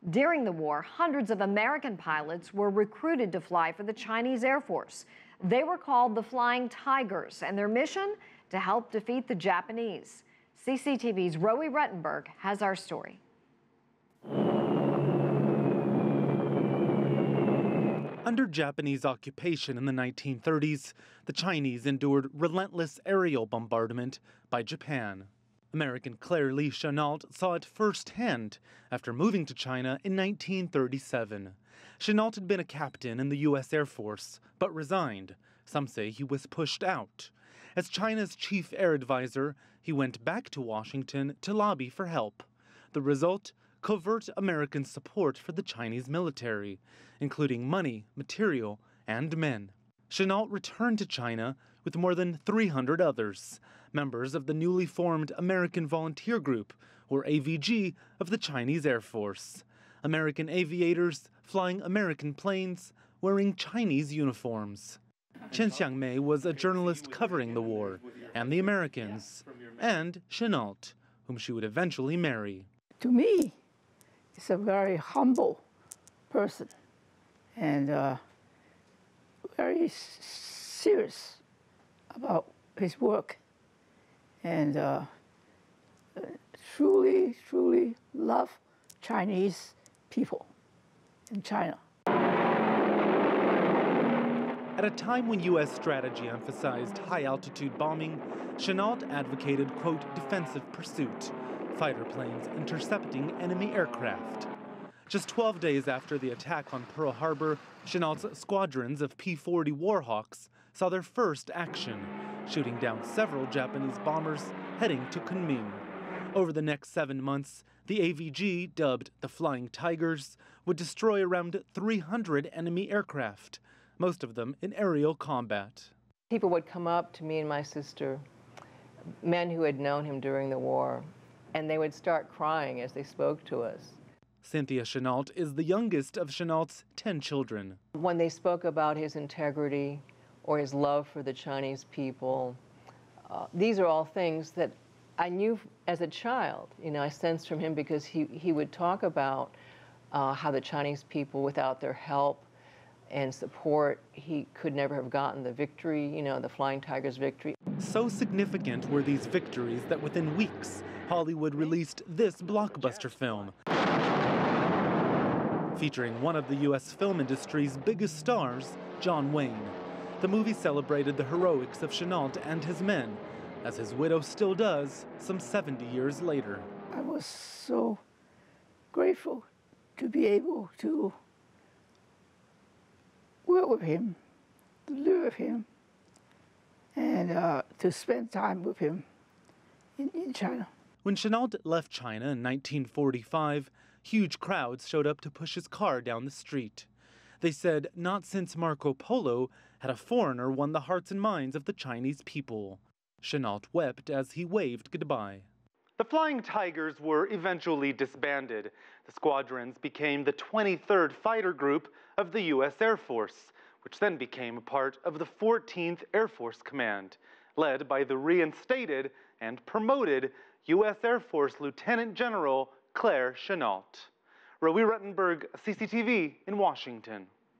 During the war, hundreds of American pilots were recruited to fly for the Chinese Air Force. They were called the Flying Tigers, and their mission to help defeat the Japanese. CCTV's Roee Ruttenberg has our story. Under Japanese occupation in the 1930s, the Chinese endured relentless aerial bombardment by Japan. American Claire Lee Chenault saw it firsthand after moving to China in 1937. Chenault had been a captain in the U.S. Air Force, but resigned. Some say he was pushed out. As China's chief air advisor, he went back to Washington to lobby for help. The result? Covert American support for the Chinese military, including money, material, and men. Chenault returned to China with more than 300 others, members of the newly formed American Volunteer Group, or AVG, of the Chinese Air Force. American aviators flying American planes, wearing Chinese uniforms. Chen Xiangmei was a journalist covering the war, and the Americans, and Chenault, whom she would eventually marry. To me, he's a very humble person and very serious about his work, and truly love Chinese people in China. At a time when U.S. strategy emphasized high-altitude bombing, Chenault advocated, quote, defensive pursuit, fighter planes intercepting enemy aircraft. Just 12 days after the attack on Pearl Harbor, Chenault's squadrons of P-40 Warhawks saw their first action, shooting down several Japanese bombers heading to Kunming. Over the next 7 months, the AVG, dubbed the Flying Tigers, would destroy around 300 enemy aircraft, most of them in aerial combat. People would come up to me and my sister, men who had known him during the war, and they would start crying as they spoke to us. Cynthia Chenault is the youngest of Chenault's 10 children. When they spoke about his integrity or his love for the Chinese people, these are all things that I knew as a child. You know, I sensed from him because he would talk about how the Chinese people, without their help and support, he could never have gotten the victory, you know, the Flying Tigers victory. So significant were these victories that within weeks, Hollywood released this blockbuster film, featuring one of the U.S. film industry's biggest stars, John Wayne. The movie celebrated the heroics of Chenault and his men, as his widow still does some 70 years later. I was so grateful to be able to work with him, to live with him, and to spend time with him in China. When Chenault left China in 1945, huge crowds showed up to push his car down the street. They said not since Marco Polo had a foreigner won the hearts and minds of the Chinese people. Chenault wept as he waved goodbye. The Flying Tigers were eventually disbanded. The squadrons became the 23rd Fighter Group of the U.S. Air Force, which then became a part of the 14th Air Force Command, led by the reinstated and promoted U.S. Air Force Lieutenant General Claire Chenault. Roee Ruttenberg, CCTV in Washington.